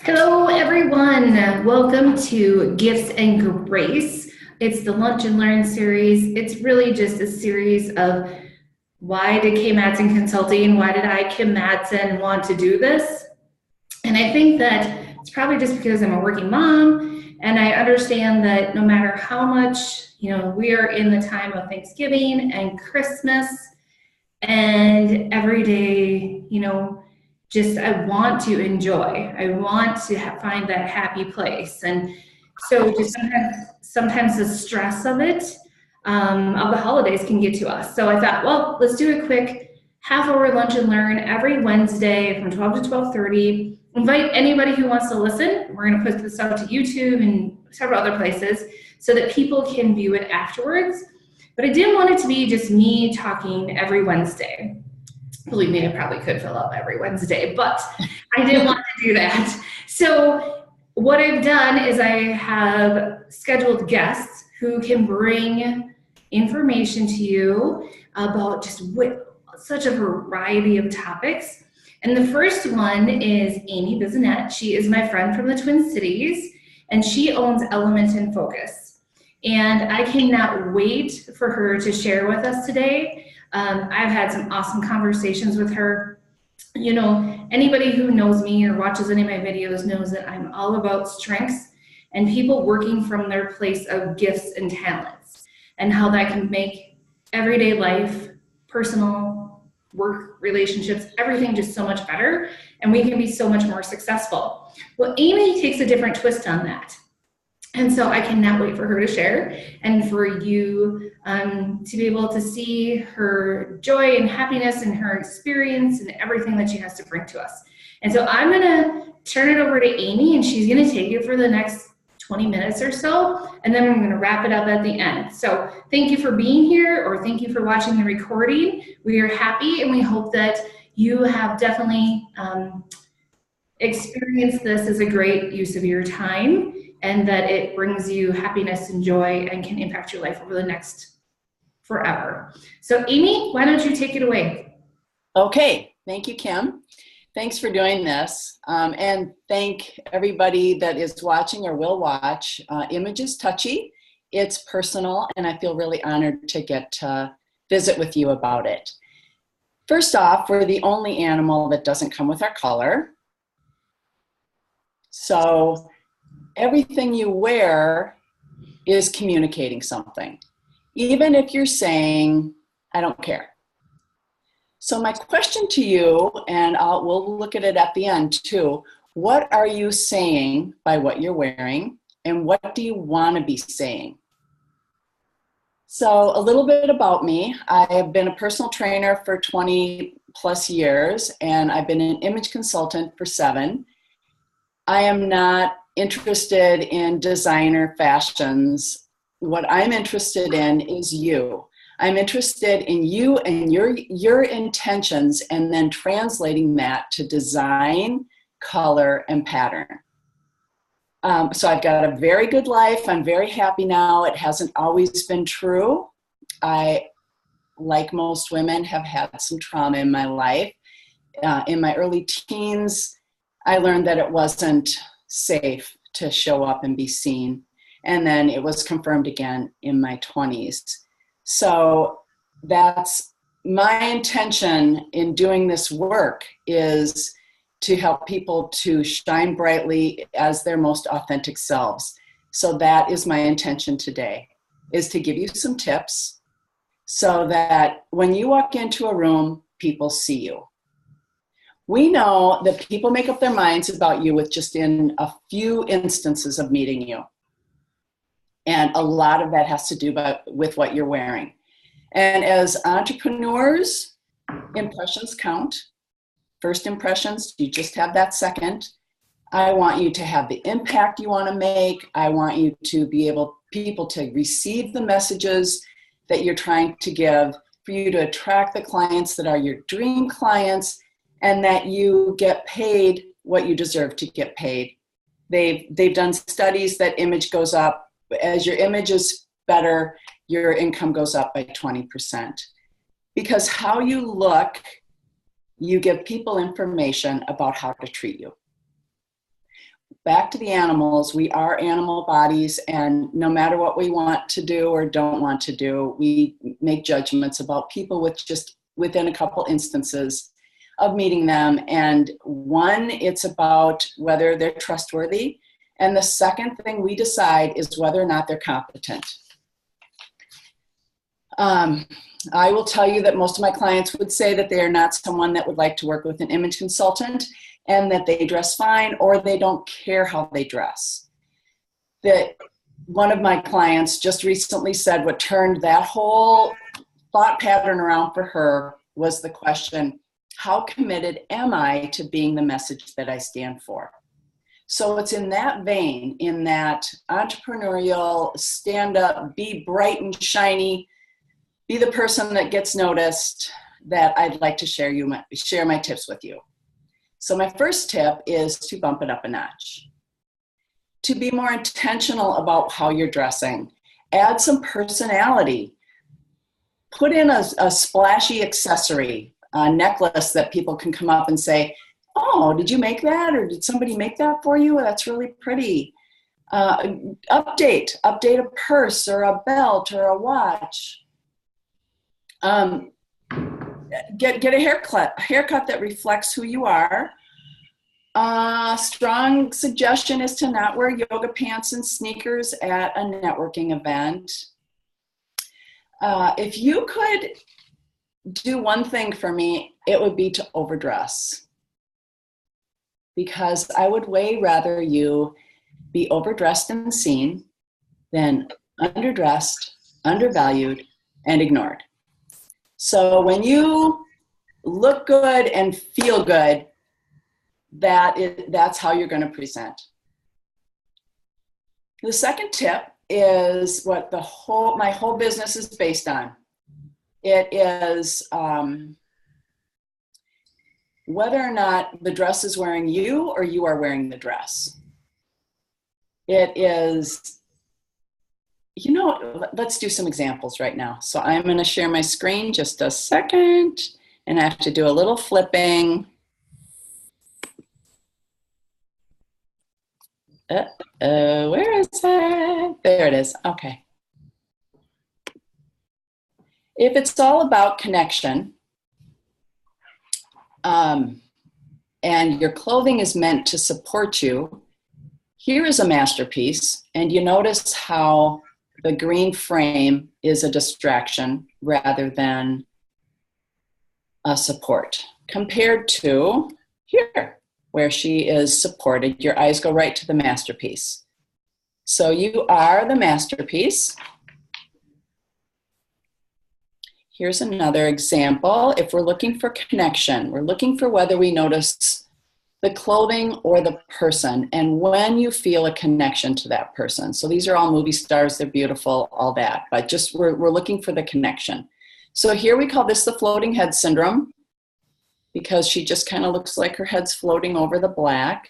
Hello, everyone. Welcome to Gifts and Grace. It's the Lunch and Learn series. It's really just a series of why did Kay Madsen Consulting, why did I, Kim Madsen, want to do this? And I think that it's probably just because I'm a working mom and I understand that no matter how much, we are in the time of Thanksgiving and Christmas and every day, just I want to enjoy. I want to find that happy place. And so just sometimes the stress of it, of the holidays can get to us. So I thought, well, let's do a quick half-hour lunch and learn every Wednesday from 12 to 12:30. Invite anybody who wants to listen. We're going to put this out to YouTube and several other places so that people can view it afterwards. But I didn't want it to be just me talking every Wednesday. Believe me, I probably could fill up every Wednesday, but I didn't want to do that. So what I've done is I have scheduled guests who can bring information to you about just such a variety of topics. And the first one is Amy Bissonette. She is my friend from the Twin Cities, and she owns Element and Focus. And I cannot wait for her to share with us today. I've had some awesome conversations with her. Anybody who knows me or watches any of my videos knows that I'm all about strengths and people working from their place of gifts and talents and how that can make everyday life, personal, work, relationships, everything just so much better, and we can be so much more successful. Well, Amy takes a different twist on that. And so I cannot wait for her to share and for you to be able to see her joy and happiness and her experience and everything that she has to bring to us. And so I'm going to turn it over to Amy, and she's going to take it for the next 20 minutes or so, and then I'm going to wrap it up at the end. So thank you for being here, or thank you for watching the recording. We are happy, and we hope that you have definitely experienced this as a great use of your time, and that it brings you happiness and joy and can impact your life over the next forever. So Amy, why don't you take it away? Okay, thank you, Kim. Thanks for doing this. And thank everybody that is watching or will watch. Image is touchy, it's personal, and I feel really honored to get to visit with you about it. First off, we're the only animal that doesn't come with our color. So everything you wear is communicating something, even if you're saying, I don't care. So my question to you, and we'll look at it at the end too, what are you saying by what you're wearing, and what do you want to be saying? So a little bit about me. I have been a personal trainer for 20 plus years, and I've been an image consultant for 7. I am not interested in designer fashions. What I'm interested in is you. I'm interested in you and your intentions, and then translating that to design, color, and pattern. So I've got a very good life. I'm very happy now. It hasn't always been true. I, like most women, have had some trauma in my life. In my early teens, I learned that it wasn't safe to show up and be seen. And then it was confirmed again in my 20s. So that's my intention in doing this work, is to help people to shine brightly as their most authentic selves. So that is my intention today, is to give you some tips so that when you walk into a room, people see you. We know that people make up their minds about you with just in a few instances of meeting you. And a lot of that has to do with what you're wearing. And as entrepreneurs, impressions count. First impressions, you just have that second. I want you to have the impact you want to make. I want you to be people to receive the messages that you're trying to give, for you to attract the clients that are your dream clients, and that you get paid what you deserve to get paid. They've done studies that image goes up. As your image is better, your income goes up by 20%. Because how you look, you give people information about how to treat you. back to the animals, we are animal bodies, and no matter what we want to do or don't want to do, we make judgments about people with just within a couple instances of meeting them. And one, it's about whether they're trustworthy. And the second thing we decide is whether or not they're competent. I will tell you that most of my clients would say that they are not someone that would like to work with an image consultant, and that they dress fine or they don't care how they dress. That one of my clients just recently said what turned that whole thought pattern around for her was the question, how committed am I to being the message that I stand for? So it's in that vein, in that entrepreneurial, stand up, be bright and shiny, be the person that gets noticed, that I'd like to share my tips with you. So my first tip is to bump it up a notch. To be more intentional about how you're dressing. Add some personality. Put in a splashy accessory, a necklace that people can come up and say, oh, did you make that? Or did somebody make that for you? That's really pretty. Update a purse or a belt or a watch. Get a haircut that reflects who you are. Strong suggestion is to not wear yoga pants and sneakers at a networking event. If you could do one thing for me, it would be to overdress. Because I would way rather you be overdressed and seen than underdressed, undervalued, and ignored. So when you look good and feel good, that's how you're going to present. The second tip is what my whole business is based on. It is whether or not the dress is wearing you or you are wearing the dress. It is, let's do some examples right now. So I'm going to share my screen just a second, and I have to do a little flipping. Where is it? There it is. Okay. If it's all about connection, and your clothing is meant to support you, here is a masterpiece, and you notice how the green frame is a distraction rather than a support, compared to here, where she is supported. Your eyes go right to the masterpiece. So you are the masterpiece. Here's another example. If we're looking for connection, we're looking for whether we notice the clothing or the person, and when you feel a connection to that person. So these are all movie stars, they're beautiful, all that, but just we're looking for the connection. So here we call this the floating head syndrome, because she just kind of looks like her head's floating over the black.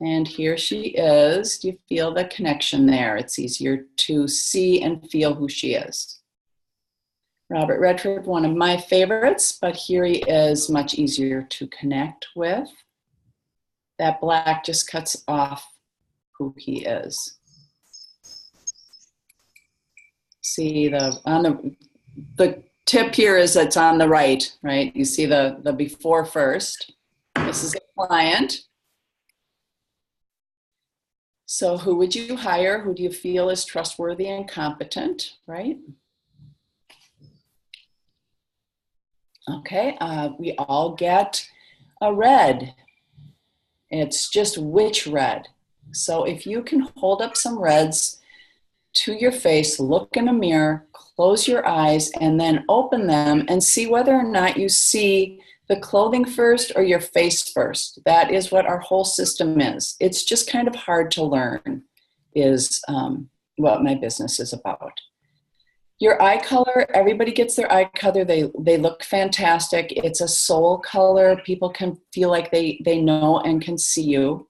And here she is. Do you feel the connection there? It's easier to see and feel who she is. Robert Redford, one of my favorites, but here he is, much easier to connect with. That black just cuts off who he is. See, the tip here is it's on the right? You see the before first. This is a client. So who would you hire? Who do you feel is trustworthy and competent, right? Okay, we all get a red. It's just which red. So if you can hold up some reds to your face, look in a mirror, close your eyes, and then open them and see whether or not you see the clothing first or your face first. That is what our whole system is. It's just kind of hard to learn, is what my business is about. Your eye color, everybody gets their eye color. They look fantastic. It's a soul color. People can feel like they know and can see you.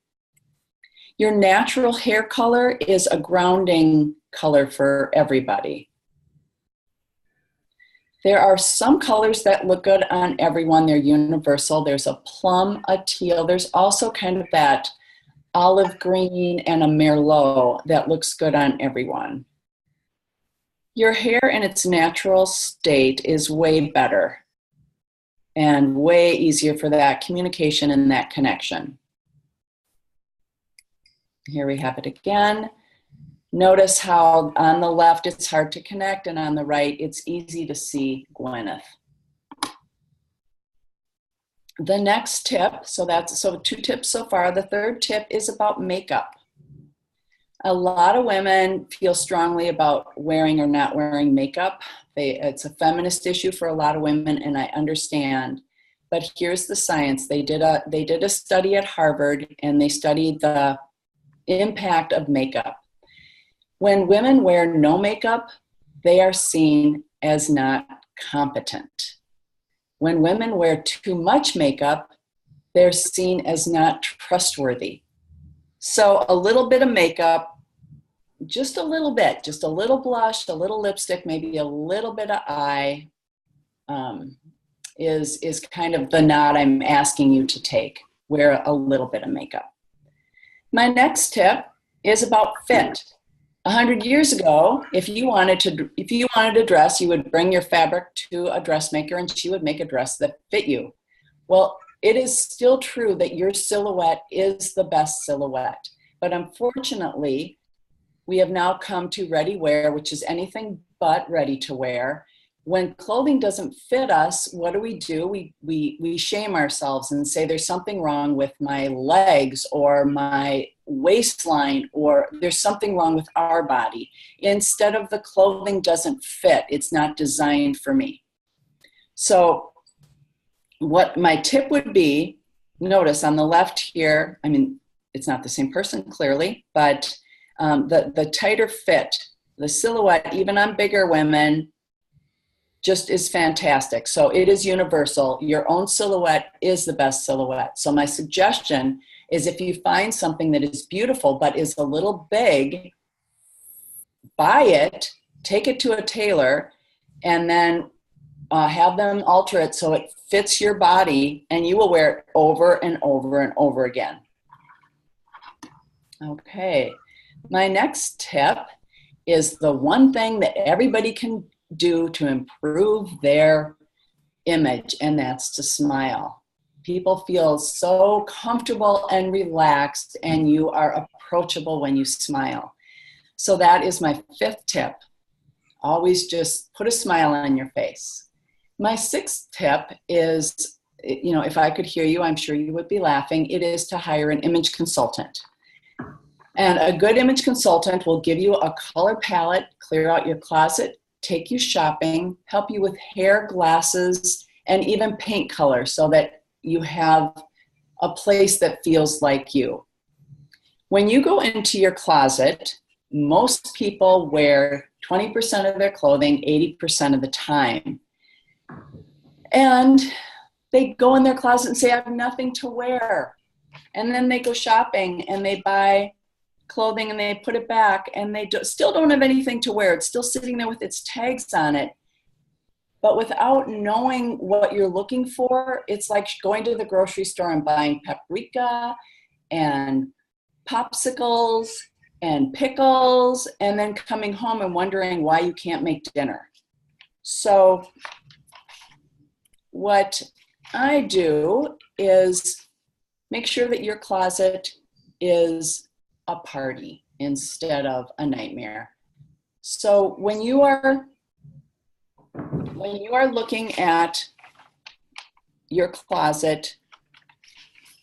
Your natural hair color is a grounding color for everybody. There are some colors that look good on everyone. They're universal. There's a plum, a teal. There's also kind of that olive green, and a merlot that looks good on everyone. Your hair in its natural state is way better and way easier for that communication and that connection. Here we have it again. Notice how on the left it's hard to connect, and on the right it's easy to see Gwyneth. The next tip, so 2 tips so far. The third tip is about makeup. A lot of women feel strongly about wearing or not wearing makeup. It's a feminist issue for a lot of women, and I understand. But here's the science. They did a study at Harvard, and they studied the impact of makeup. When women wear no makeup, they are seen as not competent. When women wear too much makeup, they're seen as not trustworthy. So a little bit of makeup, just a little bit, just a little blush, a little lipstick, maybe a little bit of eye, is kind of the nod I'm asking you to take. Wear a little bit of makeup. My next tip is about fit. 100 years ago, if you wanted a dress, you would bring your fabric to a dressmaker and she would make a dress that fit you. Well, it is still true that your silhouette is the best silhouette. But unfortunately, we have now come to ready wear, which is anything but ready to wear. When clothing doesn't fit us, what do? We shame ourselves and say there's something wrong with my legs or my waistline, or there's something wrong with our body. Instead of the clothing doesn't fit, it's not designed for me. So what my tip would be, notice on the left here, I mean, it's not the same person clearly, but the tighter fit, the silhouette, even on bigger women, just is fantastic. So it is universal. Your own silhouette is the best silhouette. So my suggestion is if you find something that is beautiful but is a little big, buy it, take it to a tailor, and then have them alter it so it fits your body, and you will wear it over and over and over again. Okay, my next tip is the one thing that everybody can do to improve their image, and that's to smile. People feel so comfortable and relaxed, and you are approachable when you smile. So that is my 5th tip. Always just put a smile on your face. My 6th tip is, if I could hear you, I'm sure you would be laughing. It is to hire an image consultant. And a good image consultant will give you a color palette, clear out your closet, take you shopping, help you with hair, glasses, and even paint color so that you have a place that feels like you. When you go into your closet, most people wear 20% of their clothing 80% of the time. And they go in their closet and say, I have nothing to wear. And then they go shopping and they buy clothing and they put it back, and they still don't have anything to wear. It's still sitting there with its tags on it. But without knowing what you're looking for, it's like going to the grocery store and buying paprika and popsicles and pickles, and then coming home and wondering why you can't make dinner. So what I do is make sure that your closet is a party instead of a nightmare. So when you are looking at your closet,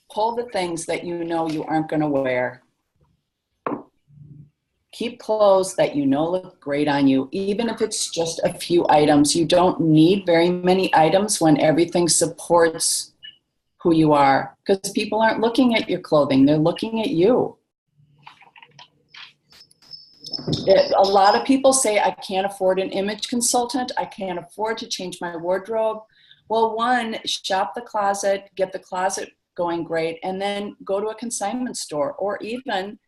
pull the things that you know you aren't going to wear. Keep clothes that you know look great on you, even if it's just a few items. You don't need very many items when everything supports who you are, because people aren't looking at your clothing, they're looking at you. A lot of people say, I can't afford an image consultant, I can't afford to change my wardrobe. Well, one, shop the closet, get the closet going great, and then go to a consignment store or even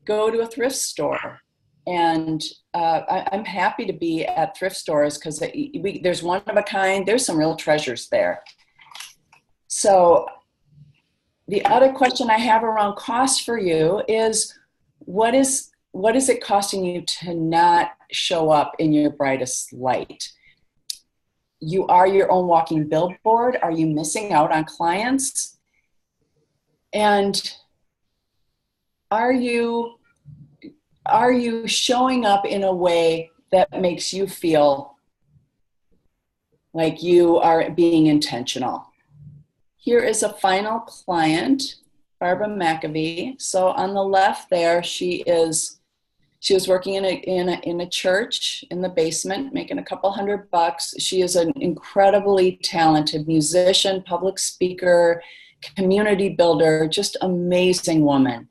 go to a thrift store. And I'm happy to be at thrift stores because there's one of a kind, there's some real treasures there. So the other question I have around cost for you is, what is it costing you to not show up in your brightest light? You are your own walking billboard. Are you missing out on clients? And are you showing up in a way that makes you feel like you are being intentional? Here is a final client, Barbara McAvee. So on the left there, she was working in a church in the basement, making a couple $100. She is an incredibly talented musician, public speaker, community builder, just amazing woman.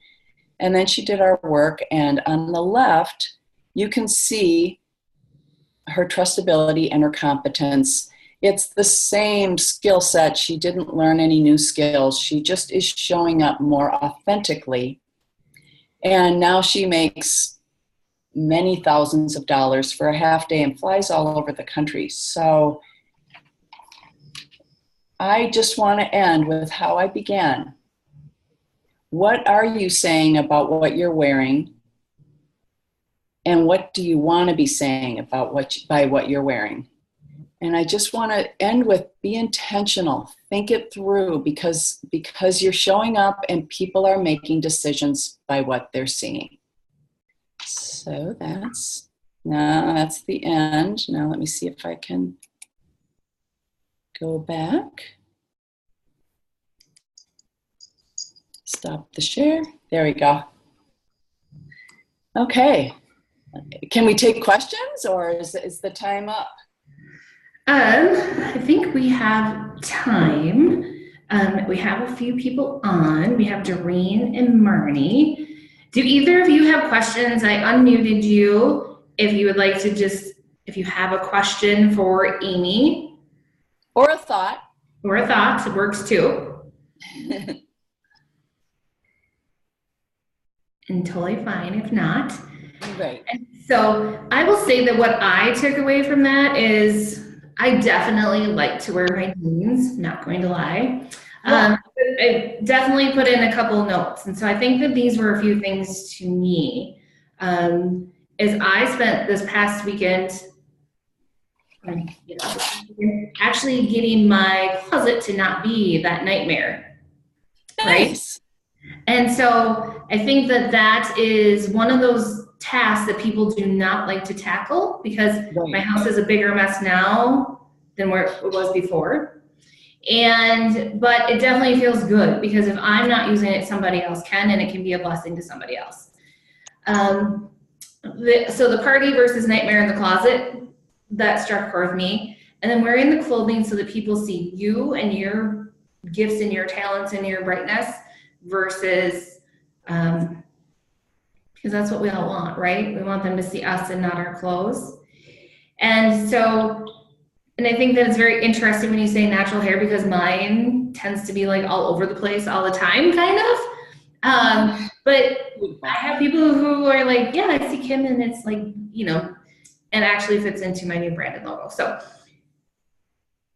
And then she did our work, and on the left, you can see her trustability and her competence. It's the same skill set. She didn't learn any new skills. She just is showing up more authentically. And now she makes many thousands of dollars for a half day and flies all over the country. So I just want to end with how I began. What are you saying about what you're wearing? And what do you want to be saying about what you're wearing? And I just want to end with, be intentional. Think it through, because you're showing up and people are making decisions by what they're seeing. So that's the end. Now let me see if I can go back. Stop the share. There we go. Okay. Can we take questions, or is the time up? I think we have time. We have a few people on. We have Doreen and Marnie. Do either of you have questions? I unmuted you. If you would like to if you have a question for Amy. Or a thought. Or a thought, it works too. And totally fine if not. Right. And so I will say that what I took away from that is I definitely like to wear my jeans, not going to lie. I definitely put in a couple notes. And so I think that these were a few things to me. As I spent this past weekend actually getting my closet to not be that nightmare. Right? Nice. And so I think that is one of those tasks that people do not like to tackle, because my house is a bigger mess now than where it was before. But it definitely feels good, because if I'm not using it, somebody else can, and it can be a blessing to somebody else. So the party versus nightmare in the closet, that struck core with me. And then wearing the clothing so that people see you and your gifts and your talents and your brightness versus, because that's what we all want, right? We want them to see us and not our clothes. And I think that it's very interesting when you say natural hair, because mine tends to be like all over the place all the time, kind of. But I have people who are like, yeah, I see Kim, and it's like, and actually fits into my new branded logo. So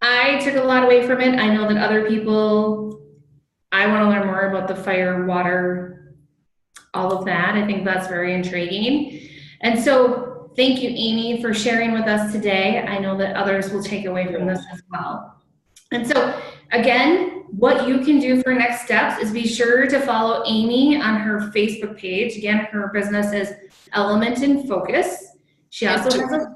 I took a lot away from it. I know that other people, I want to learn more about the fire, water, all of that. I think that's very intriguing. And so thank you, Amy, for sharing with us today. I know that others will take away from this as well. And so again, what you can do for next steps is be sure to follow Amy on her Facebook page. Again, her business is Element in Focus. She also has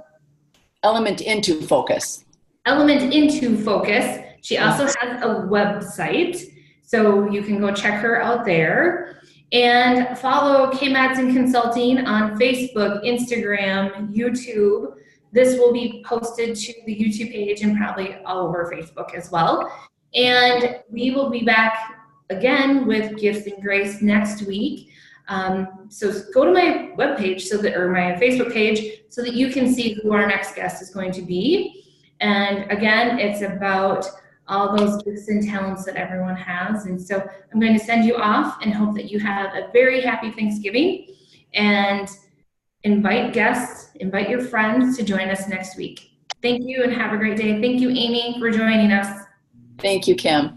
Element into Focus. Element into Focus. She also has a website, so you can go check her out there. And follow K. Madsen Consulting on Facebook, Instagram, YouTube. This will be posted to the YouTube page and probably all over Facebook as well. And we will be back again with Gifts and Grace next week. So go to my webpage or my Facebook page so that you can see who our next guest is going to be. And again, it's about all those gifts and talents that everyone has. And so I'm going to send you off and hope that you have a very happy Thanksgiving, and invite guests, invite your friends to join us next week. Thank you and have a great day. Thank you, Amy, for joining us. Thank you, Kim.